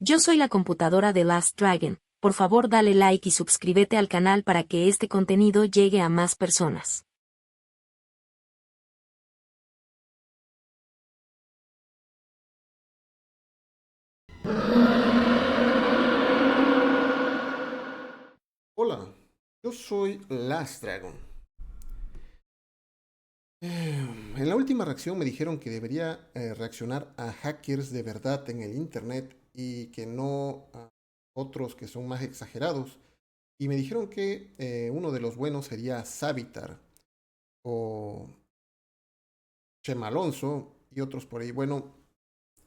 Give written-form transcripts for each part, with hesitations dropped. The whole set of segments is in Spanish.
Yo soy la computadora de Last Dragon. Por favor dale like y suscríbete al canal para que este contenido llegue a más personas. Hola, yo soy Last Dragon. En la última reacción me dijeron que debería reaccionar a hackers de verdad en el internet y que no a otros que son más exagerados. Y me dijeron que uno de los buenos sería Savitar o Chema Alonso y otros por ahí. Bueno,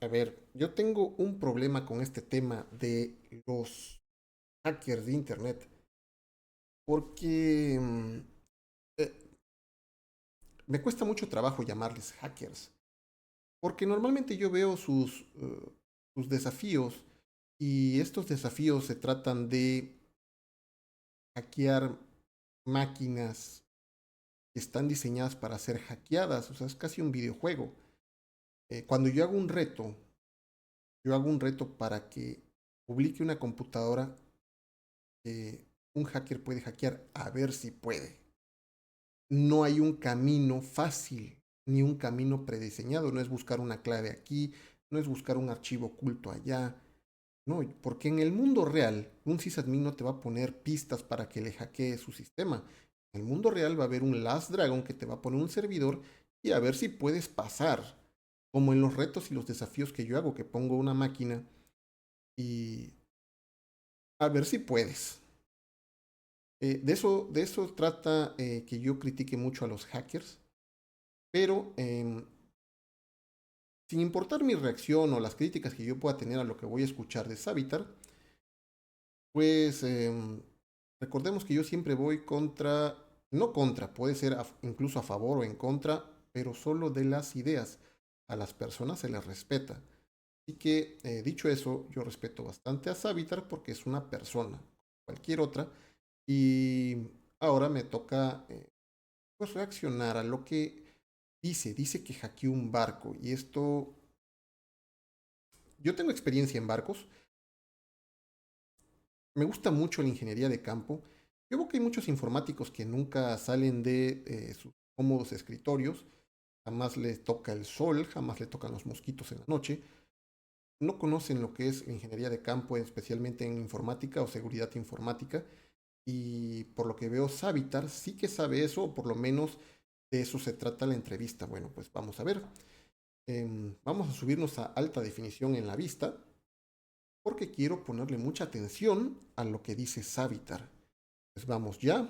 a ver, yo tengo un problema con este tema de los hackers de internet porque eh, me cuesta mucho trabajo llamarles hackers. Porque normalmente yo veo sus desafíos y estos desafíos se tratan de hackear máquinas que están diseñadas para ser hackeadas. O sea, es casi un videojuego. Cuando yo hago un reto para que publique una computadora que un hacker puede hackear a ver si puede. No hay un camino fácil ni un camino prediseñado. No es buscar una clave aquí, no es buscar un archivo oculto allá. No, porque en el mundo real, un sysadmin no te va a poner pistas para que le hackee su sistema. En el mundo real va a haber un Last Dragon que te va a poner un servidor y a ver si puedes pasar. Como en los retos y los desafíos que yo hago, que pongo una máquina y a ver si puedes. De eso trata que yo critique mucho a los hackers, pero sin importar mi reacción o las críticas que yo pueda tener a lo que voy a escuchar de Savitar, pues recordemos que yo siempre voy contra, no contra, puede ser incluso a favor o en contra, pero solo de las ideas. A las personas se les respeta. Así que, dicho eso, yo respeto bastante a Savitar porque es una persona, cualquier otra, y ahora me toca pues reaccionar a lo que dice que hackeó un barco, y esto, yo tengo experiencia en barcos, me gusta mucho la ingeniería de campo. Yo veo que hay muchos informáticos que nunca salen de sus cómodos escritorios, jamás les toca el sol, jamás le tocan los mosquitos en la noche, no conocen lo que es la ingeniería de campo, especialmente en informática o seguridad informática, y por lo que veo, Savitar sí que sabe eso, o por lo menos de eso se trata la entrevista. Bueno, pues vamos a ver. Vamos a subirnos a alta definición en la vista, porque quiero ponerle mucha atención a lo que dice Savitar. Pues vamos ya.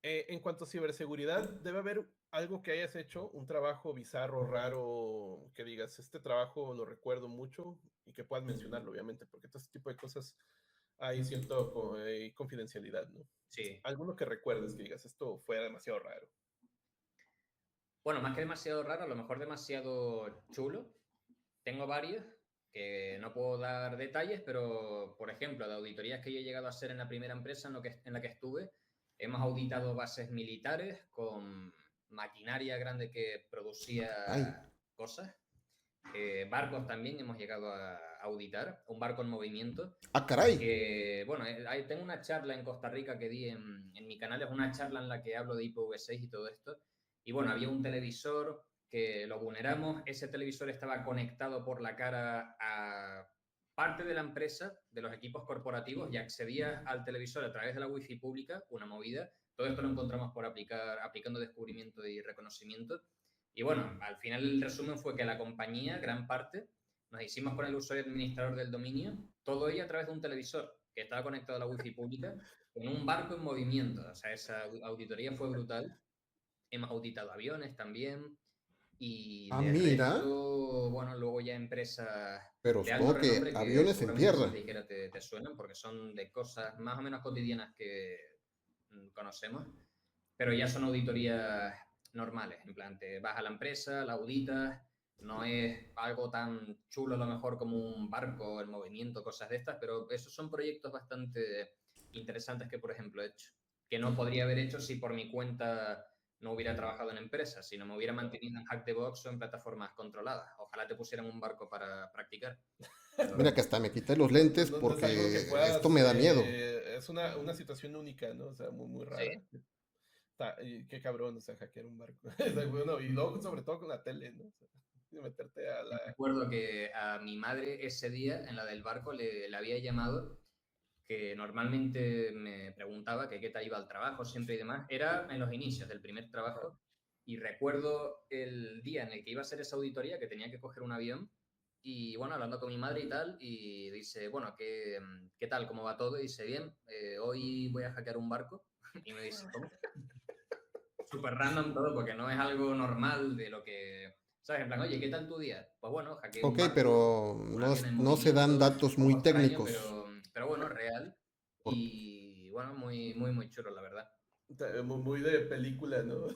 En cuanto a ciberseguridad, debe haber algo que hayas hecho, un trabajo bizarro, raro, que digas, este trabajo lo recuerdo mucho y que puedas mencionarlo, obviamente, porque todo este tipo de cosas hay cierta confidencialidad, ¿no? Sí. Alguno que recuerdes que digas, esto fue demasiado raro. Bueno, más que demasiado raro, a lo mejor demasiado chulo. Tengo varios que no puedo dar detalles, pero por ejemplo, de auditorías que yo he llegado a hacer en la primera empresa en la que estuve, hemos auditado bases militares con maquinaria grande que Ay, producía cosas. Barcos también hemos llegado a auditar, un barco en movimiento. ah, caray. Que, bueno, tengo una charla en Costa Rica que di en mi canal, es una charla en la que hablo de IPv6 y todo esto. Y bueno, había un televisor que lo vulneramos, ese televisor estaba conectado por la cara a parte de la empresa, de los equipos corporativos, y accedías al televisor a través de la wifi pública, una movida. Todo esto lo encontramos por aplicando descubrimiento y reconocimiento. Y bueno, al final el resumen fue que la compañía, gran parte, nos hicimos con el usuario administrador del dominio, todo ello a través de un televisor que estaba conectado a la wifi pública, en un barco en movimiento. O sea, esa auditoría fue brutal. Hemos auditado aviones también. Y Ah, de mira, resto, bueno, luego ya empresas pero de alto supongo que renombre que aviones en seguramente si tierra. te dijera te suenan porque son de cosas más o menos cotidianas que conocemos, pero ya son auditorías normales. En plan, te vas a la empresa, la auditas, No es algo tan chulo a lo mejor como un barco, el movimiento, cosas de estas, pero esos son proyectos bastante interesantes que, por ejemplo, he hecho. Que no podría haber hecho si por mi cuenta no hubiera trabajado en empresas, sino me hubiera mantenido en Hack the Box o en plataformas controladas. Ojalá te pusieran un barco para practicar. Mira que hasta me quité los No, no, lentes no es algo que porque esto puedas, me da miedo. es una situación única, ¿no? O sea, muy, muy Sí, rara. Y qué cabrón, o sea, hackear un barco. O sea, bueno, y luego, sobre todo con la tele, ¿no? O sea, meterte a me la... acuerdo que a mi madre ese día, en la del barco, le había llamado que normalmente me preguntaba que qué tal iba el trabajo siempre y demás, era en los inicios del primer Ajá. trabajo y recuerdo el día en el que iba a hacer esa auditoría, que tenía que coger un avión y bueno, hablando con mi madre y tal, y dice, bueno, ¿qué tal? ¿Cómo va todo? Y dice, bien, hoy voy a hackear un barco y me dice, ¿cómo? Súper random todo porque no es algo normal de lo que... ¿Sabes? En plan, oye, ¿qué tal tu día? Pues bueno, hackeé un Ok, barco, pero un no, avión en no se dan movimiento, es datos un muy poco extraño, técnicos. pero bueno, real. Por- Y bueno, muy, muy, muy chulo, la verdad. Muy, muy de película, ¿no?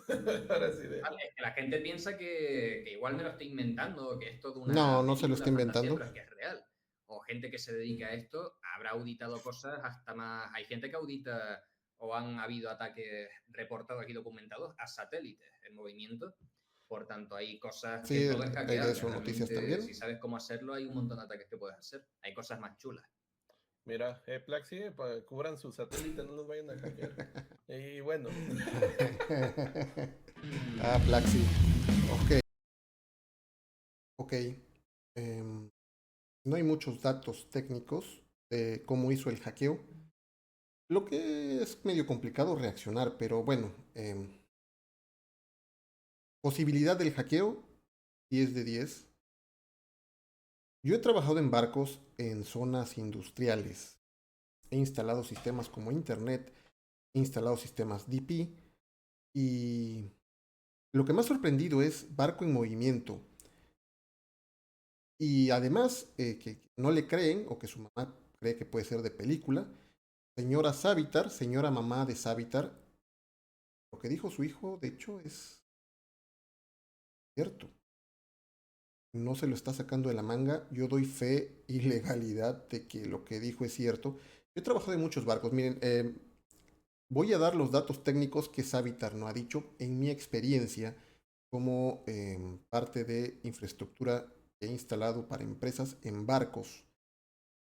Ahora sí de... Vale, es que la gente piensa que igual me lo estoy inventando, que esto de No, una no se lo está película, fantasía, inventando. pero es que es real. O gente que se dedica a esto habrá auditado cosas hasta más. Hay gente que audita o han habido ataques reportados y documentados a satélites en movimiento. Por tanto, hay cosas que Sí, todo es hay de hackeable. eso noticias Realmente, si también. sabes cómo hacerlo, hay un montón de ataques que puedes hacer. Hay cosas más chulas. Mira, Plaxi, cubran su satélite, no los vayan a hackear. Y bueno, Ah, Plaxi. Ok, ok. Em, no hay muchos datos técnicos de cómo hizo el hackeo. Lo que es medio complicado reaccionar, pero bueno, posibilidad del hackeo, 10 de 10. Yo he trabajado en barcos en zonas industriales. He instalado sistemas como Internet, he instalado sistemas DP y lo que me ha sorprendido es barco en movimiento. Y además, que no le creen o que su mamá cree que puede ser de película, señora Savitar, señora mamá de Savitar, lo que dijo su hijo, de hecho, es cierto. No se lo está sacando de la manga. Yo doy fe y legalidad de que lo que dijo es cierto. Yo he trabajado en muchos barcos. Miren, voy a dar los datos técnicos que Savitar no ha dicho en mi experiencia como parte de infraestructura que he instalado para empresas en barcos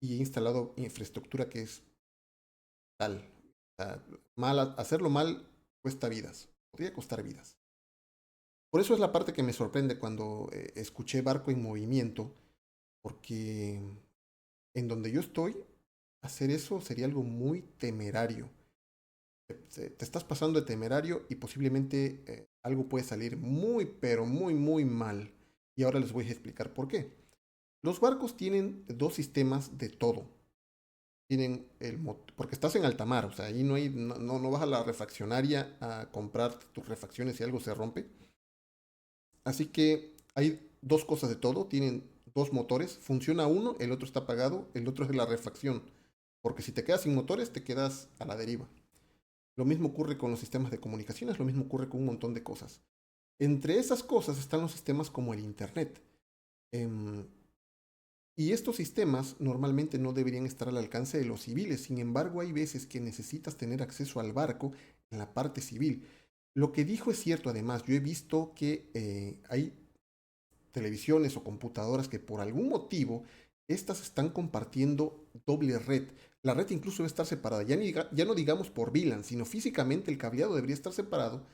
y he instalado infraestructura que es tal. O sea, hacerlo mal cuesta vidas, podría costar vidas. Por eso es la parte que me sorprende cuando escuché barco en movimiento, porque en donde yo estoy, hacer eso sería algo muy temerario. Te estás pasando de temerario y posiblemente algo puede salir muy, pero muy, muy mal. Y ahora les voy a explicar por qué. Los barcos tienen dos sistemas de todo. Tienen porque estás en alta mar, o sea, ahí no vas a la refaccionaria a comprar tus refacciones si algo se rompe. Así que hay dos cosas de todo, tienen dos motores, funciona uno, el otro está apagado, el otro es la refacción, porque si te quedas sin motores te quedas a la deriva. Lo mismo ocurre con los sistemas de comunicaciones, lo mismo ocurre con un montón de cosas. Entre esas cosas están los sistemas como el Internet. Em, y estos sistemas normalmente no deberían estar al alcance de los civiles. Sin embargo, hay veces que necesitas tener acceso al barco en la parte civil. Lo que dijo es cierto, además. Yo he visto que hay televisiones o computadoras que por algún motivo estas están compartiendo doble red. La red incluso debe estar separada. Ya no digamos por VLAN, sino físicamente el cableado debería estar separado,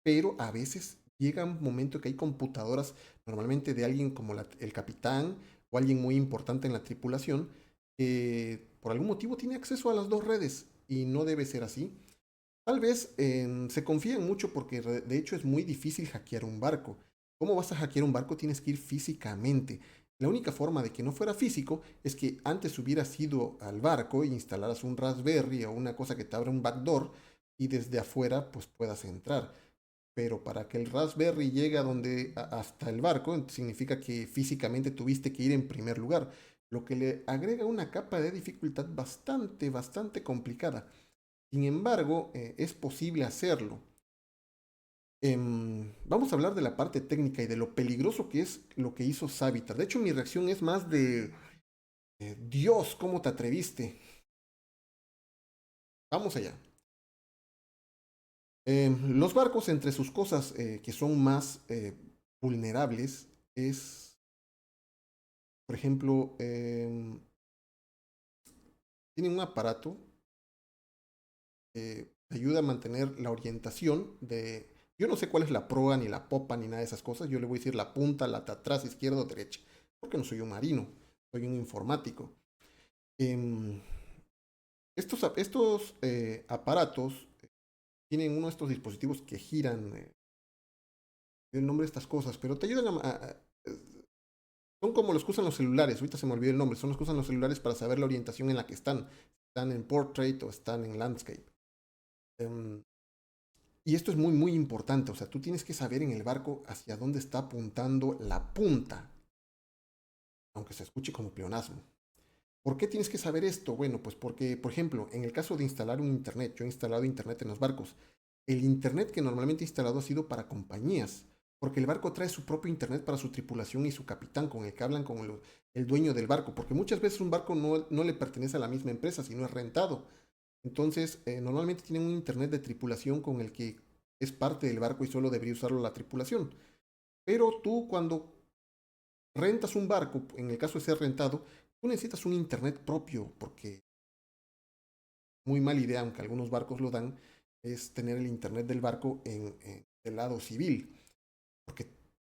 pero a veces llega un momento que hay computadoras, normalmente de alguien como el capitán o alguien muy importante en la tripulación, que por algún motivo tiene acceso a las dos redes y no debe ser así. Tal vez se confían mucho porque de hecho es muy difícil hackear un barco. ¿Cómo vas a hackear un barco? Tienes que ir físicamente. La única forma de que no fuera físico es que antes hubieras ido al barco e instalaras un Raspberry o una cosa que te abra un backdoor y desde afuera pues puedas entrar. Pero para que el Raspberry llegue hasta el barco significa que físicamente tuviste que ir en primer lugar, lo que le agrega una capa de dificultad bastante, bastante complicada. Sin embargo, es posible hacerlo. Vamos a hablar de la parte técnica y de lo peligroso que es lo que hizo Savitar. De hecho, mi reacción es más de Dios, ¿cómo te atreviste? Vamos allá. Los barcos, entre sus cosas que son más vulnerables, es, por ejemplo, tienen un aparato que ayuda a mantener la orientación de... Yo no sé cuál es la proa, ni la popa, ni nada de esas cosas. Yo le voy a decir la punta, la de atrás, izquierda o derecha. Porque no soy un marino, soy un informático. Em, estos aparatos tienen uno de estos dispositivos que giran. El nombre de estas cosas, pero te ayudan son como los que usan los celulares. Ahorita se me olvidó el nombre. Son los que usan los celulares para saber la orientación en la que están. Están en portrait o están en landscape. Y esto es muy, muy importante. O sea, tú tienes que saber en el barco hacia dónde está apuntando la punta. Aunque se escuche como pleonasmo. ¿Por qué tienes que saber esto? Bueno, pues porque, por ejemplo, en el caso de instalar un internet, yo he instalado internet en los barcos. El internet que normalmente he instalado ha sido para compañías, porque el barco trae su propio internet para su tripulación y su capitán, con el que hablan con el dueño del barco, porque muchas veces un barco no le pertenece a la misma empresa, sino es rentado. Entonces, normalmente tienen un internet de tripulación con el que es parte del barco y solo debería usarlo la tripulación. Pero tú cuando rentas un barco, en el caso de ser rentado, tú necesitas un internet propio, porque muy mala idea, aunque algunos barcos lo dan, es tener el internet del barco en el lado civil. Porque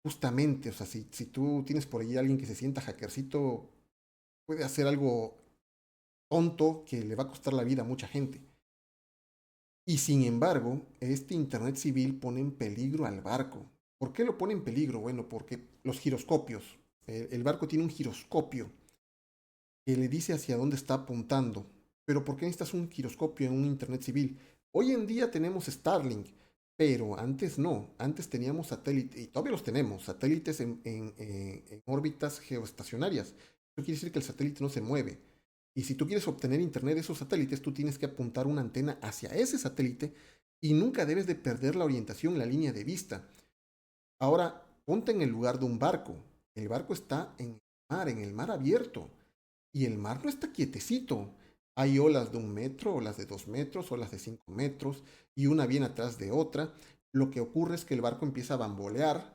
justamente, o sea, si tú tienes por ahí a alguien que se sienta hackercito, puede hacer algo tonto que le va a costar la vida a mucha gente. Y sin embargo, este internet civil pone en peligro al barco. ¿Por qué lo pone en peligro? Bueno, porque los giroscopios. El barco tiene un giroscopio que le dice hacia dónde está apuntando. Pero ¿por qué necesitas un giroscopio en un internet civil? Hoy en día tenemos Starlink, pero antes no. Antes teníamos satélites, y todavía los tenemos, satélites en órbitas geoestacionarias. Eso quiere decir que el satélite no se mueve. Y si tú quieres obtener internet de esos satélites, tú tienes que apuntar una antena hacia ese satélite y nunca debes de perder la orientación, la línea de vista. Ahora, ponte en el lugar de un barco. El barco está en el mar abierto. Y el mar no está quietecito. Hay olas de 1 metro, olas de 2 metros, olas de 5 metros, y una viene atrás de otra. Lo que ocurre es que el barco empieza a bambolear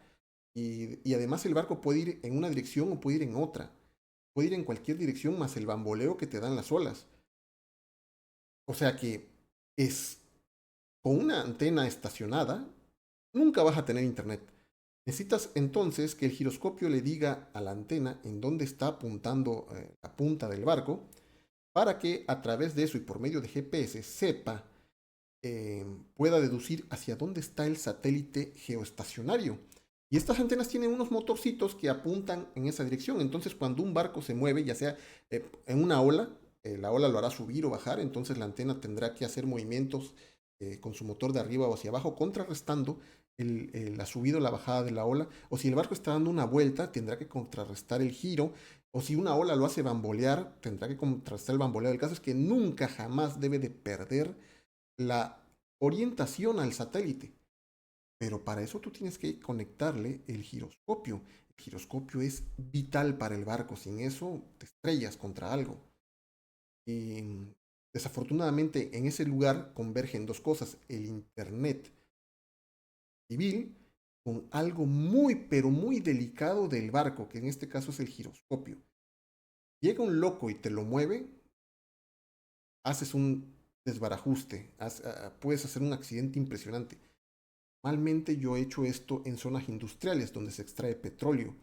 y además el barco puede ir en una dirección o puede ir en otra. Puede ir en cualquier dirección más el bamboleo que te dan las olas. O sea que es con una antena estacionada, nunca vas a tener internet. Necesitas entonces que el giroscopio le diga a la antena en dónde está apuntando la punta del barco para que a través de eso y por medio de GPS sepa, pueda deducir hacia dónde está el satélite geoestacionario. Y estas antenas tienen unos motorcitos que apuntan en esa dirección. Entonces cuando un barco se mueve, ya sea en una ola, la ola lo hará subir o bajar, entonces la antena tendrá que hacer movimientos con su motor de arriba o hacia abajo, contrarrestando la subida o la bajada de la ola. O si el barco está dando una vuelta, tendrá que contrarrestar el giro. O si una ola lo hace bambolear, tendrá que contrarrestar el bamboleo. El caso es que nunca jamás debe de perder la orientación al satélite. Pero para eso tú tienes que conectarle el giroscopio. El giroscopio es vital para el barco. Sin eso te estrellas contra algo. Y desafortunadamente en ese lugar convergen dos cosas. El internet civil con algo muy, pero muy delicado del barco, que en este caso es el giroscopio. Llega un loco y te lo mueve, haces un desbarajuste, puedes hacer un accidente impresionante. Normalmente yo he hecho esto en zonas industriales donde se extrae petróleo.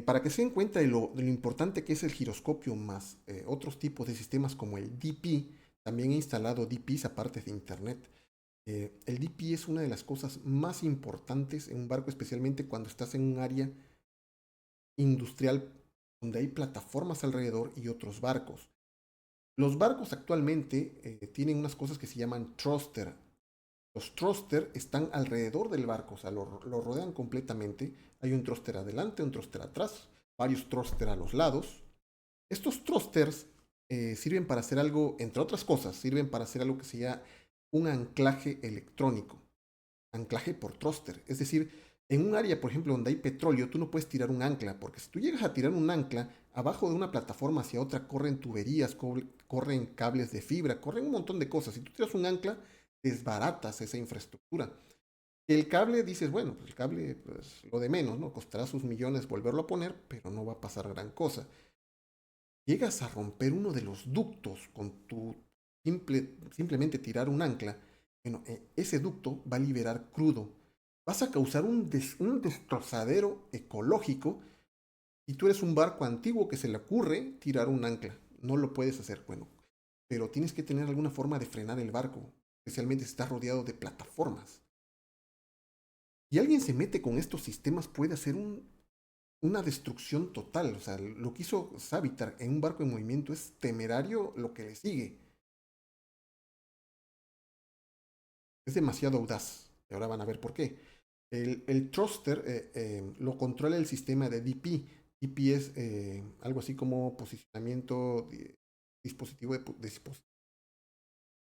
Para que se den cuenta de lo importante que es el giroscopio más otros tipos de sistemas como el DP, también he instalado DPs aparte de internet. El DP es una de las cosas más importantes en un barco, especialmente cuando estás en un área industrial donde hay plataformas alrededor y otros barcos. Los barcos actualmente tienen unas cosas que se llaman thruster. Los thruster están alrededor del barco, o sea, lo rodean completamente. Hay un thruster adelante, un thruster atrás, varios thruster a los lados. Estos thrusters sirven para hacer algo, entre otras cosas, sirven para hacer algo que se llama un anclaje electrónico. anclaje por thruster. Es decir, en un área, por ejemplo, donde hay petróleo, tú no puedes tirar un ancla, porque si tú llegas a tirar un ancla, abajo de una plataforma hacia otra corren tuberías, corren cables de fibra, corren un montón de cosas. Si tú tiras un ancla, desbaratas esa infraestructura. El cable, dices, bueno, pues el cable, pues lo de menos, ¿no? Costará sus millones volverlo a poner, pero no va a pasar gran cosa. Llegas a romper uno de los ductos con tu simplemente tirar un ancla, bueno, ese ducto va a liberar crudo. Vas a causar un destrozadero ecológico y tú eres un barco antiguo que se le ocurre tirar un ancla. No lo puedes hacer, bueno, pero tienes que tener alguna forma de frenar el barco, especialmente si está rodeado de plataformas. Y alguien se mete con estos sistemas, puede hacer una destrucción total. O sea, lo que hizo Savitar en un barco en movimiento es temerario lo que le sigue. Es demasiado audaz. Y ahora van a ver por qué. El thruster lo controla el sistema de DP. DP es algo así como posicionamiento, dispositivo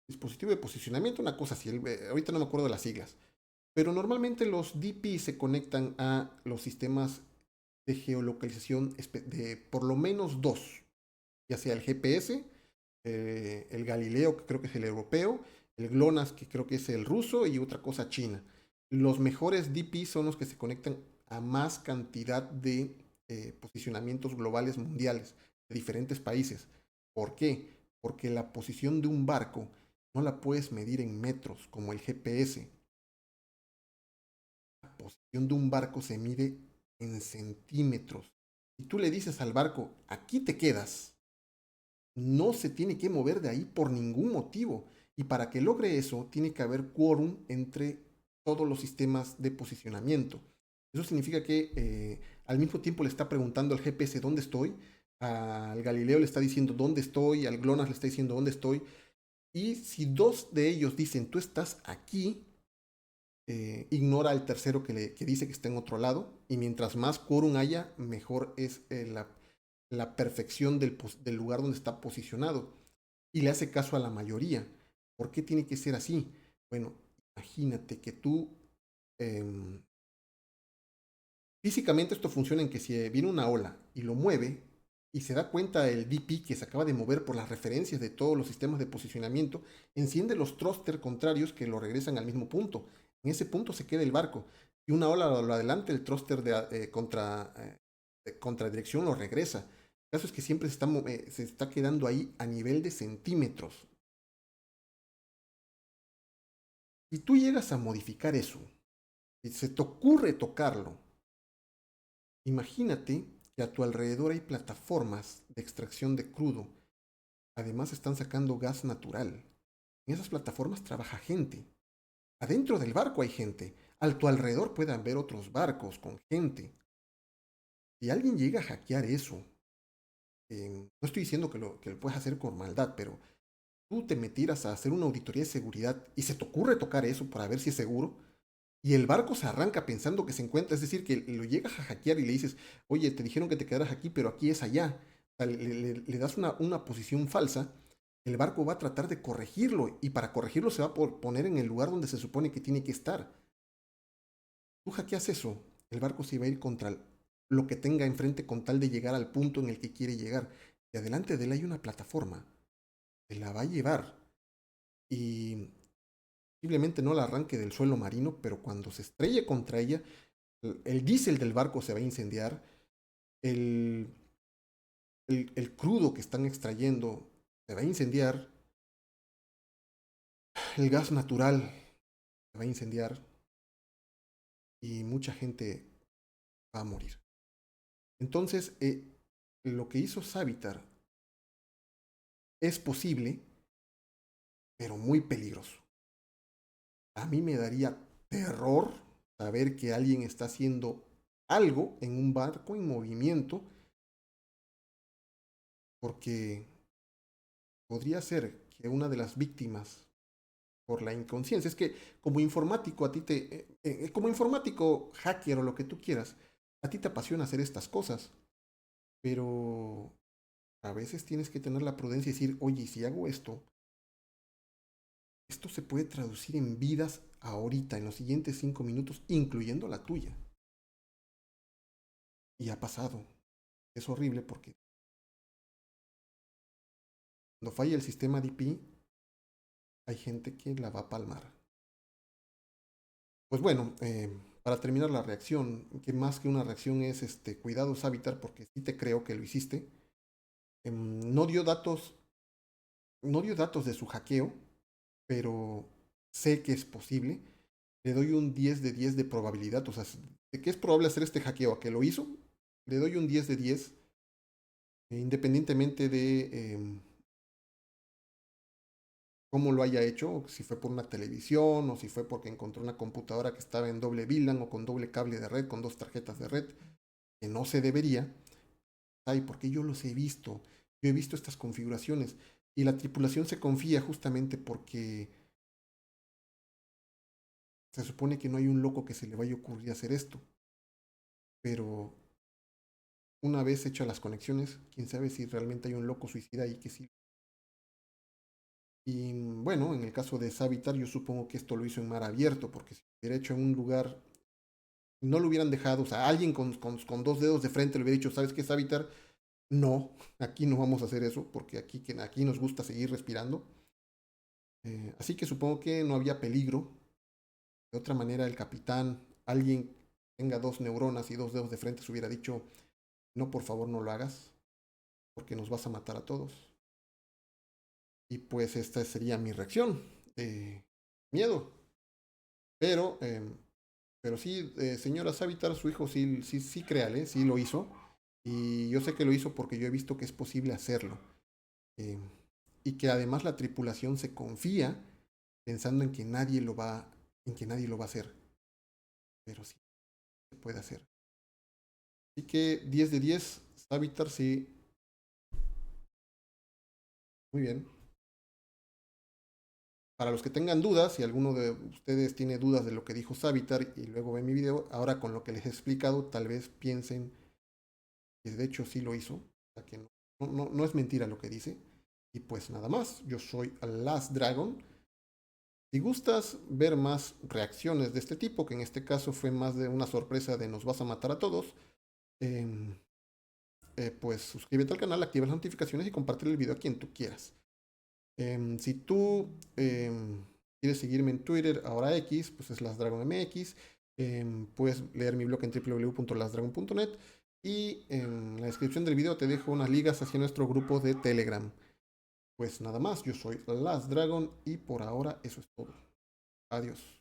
dispositivo de posicionamiento, una cosa así. Ahorita no me acuerdo de las siglas. Pero normalmente los DP se conectan a los sistemas de geolocalización de por lo menos dos, ya sea el GPS, el Galileo, que creo que es el europeo, el GLONASS, que creo que es el ruso, y otra cosa china. Los mejores DP son los que se conectan a más cantidad de posicionamientos globales mundiales de diferentes países. ¿Por qué? Porque la posición de un barco no la puedes medir en metros como el GPS. La posición de un barco se mide en centímetros. Si tú le dices al barco, aquí te quedas, no se tiene que mover de ahí por ningún motivo. Y para que logre eso, tiene que haber quórum entre todos los sistemas de posicionamiento. Eso significa que al mismo tiempo le está preguntando al GPS dónde estoy, al Galileo le está diciendo dónde estoy, al GLONASS le está diciendo dónde estoy. Y si dos de ellos dicen tú estás aquí, ignora al tercero que dice que está en otro lado. Y mientras más quórum haya, mejor es la perfección del lugar donde está posicionado. Y le hace caso a la mayoría. ¿Por qué tiene que ser así? Bueno, imagínate que tú... físicamente esto funciona en que si viene una ola y lo mueve y se da cuenta el DP que se acaba de mover por las referencias de todos los sistemas de posicionamiento, enciende los thrusters contrarios que lo regresan al mismo punto. En ese punto se queda el barco. Y una ola lo adelanta, el thruster de contradirección lo regresa. El caso es que siempre se está quedando ahí a nivel de centímetros. Si tú llegas a modificar eso, y se te ocurre tocarlo, imagínate que a tu alrededor hay plataformas de extracción de crudo. Además están sacando gas natural. En esas plataformas trabaja gente. Adentro del barco hay gente. A tu alrededor puede haber otros barcos con gente. Si alguien llega a hackear eso, no estoy diciendo que lo puedas hacer con maldad, pero tú te metieras a hacer una auditoría de seguridad y se te ocurre tocar eso para ver si es seguro, y el barco se arranca pensando que se encuentra, es decir, que lo llegas a hackear y le dices, oye, te dijeron que te quedaras aquí, pero aquí es allá. O sea, le das una posición falsa, el barco va a tratar de corregirlo y para corregirlo se va a poner en el lugar donde se supone que tiene que estar. Tú hackeas eso, el barco se va a ir contra lo que tenga enfrente con tal de llegar al punto en el que quiere llegar. Y adelante de él hay una plataforma, se la va a llevar y posiblemente no la arranque del suelo marino, pero cuando se estrelle contra ella, el diésel del barco se va a incendiar, el, el crudo que están extrayendo se va a incendiar, el gas natural se va a incendiar y mucha gente va a morir. Entonces, lo que hizo Savitar es posible, pero muy peligroso. A mí me daría terror saber que alguien está haciendo algo en un barco en movimiento, porque podría ser que una de las víctimas por la inconsciencia, es que como informático a ti como informático, hacker o lo que tú quieras, a ti te apasiona hacer estas cosas, pero a veces tienes que tener la prudencia y decir, oye, si hago esto se puede traducir en vidas ahorita, en los siguientes 5 minutos, incluyendo la tuya. Y ha pasado. Es horrible porque cuando falla el sistema DP, hay gente que la va a palmar. Pues bueno, para terminar la reacción, que más que una reacción es cuidado Savitar, porque sí te creo que lo hiciste. No dio datos de su hackeo, pero sé que es posible. Le doy un 10 de 10 de probabilidad. O sea, de que es probable hacer este hackeo a que lo hizo, le doy un 10 de 10. Independientemente de cómo lo haya hecho, si fue por una televisión o si fue porque encontró una computadora que estaba en doble VLAN o con doble cable de red, con 2 tarjetas de red, que no se debería. Ay, porque yo los he visto. Yo he visto estas configuraciones y la tripulación se confía justamente porque se supone que no hay un loco que se le vaya a ocurrir hacer esto. Pero una vez hechas las conexiones, quién sabe si realmente hay un loco suicida ahí que sí. Y bueno, en el caso de Savitar, yo supongo que esto lo hizo en mar abierto, porque si lo hubiera hecho en un lugar, no lo hubieran dejado, o sea, alguien con 2 dedos de frente le hubiera dicho, ¿sabes qué, Savitar? No, aquí no vamos a hacer eso, porque aquí nos gusta seguir respirando. Así que supongo que no había peligro. De otra manera, el capitán, alguien que tenga 2 neuronas y 2 dedos de frente, se hubiera dicho, no, por favor, no lo hagas, porque nos vas a matar a todos. Y pues esta sería mi reacción. Miedo. Pero sí, señora Savitar, su hijo sí, créale, sí lo hizo. Y yo sé que lo hizo porque yo he visto que es posible hacerlo. Y que además la tripulación se confía pensando en que nadie lo va a hacer. Pero sí se puede hacer. Así que 10 de 10, Savitar, sí. Muy bien. Para los que tengan dudas, si alguno de ustedes tiene dudas de lo que dijo Savitar y luego ven mi video, ahora con lo que les he explicado, tal vez piensen que de hecho sí lo hizo. O sea que no es mentira lo que dice. Y pues nada más, yo soy Last Dragon. Si gustas ver más reacciones de este tipo, que en este caso fue más de una sorpresa de nos vas a matar a todos, pues suscríbete al canal, activa las notificaciones y comparte el video a quien tú quieras. Si tú quieres seguirme en Twitter, ahora X, pues es LastDragonMX. Puedes leer mi blog en www.lastdragon.net y en la descripción del video te dejo unas ligas hacia nuestro grupo de Telegram. Pues nada más, yo soy Last Dragon y por ahora eso es todo. Adiós.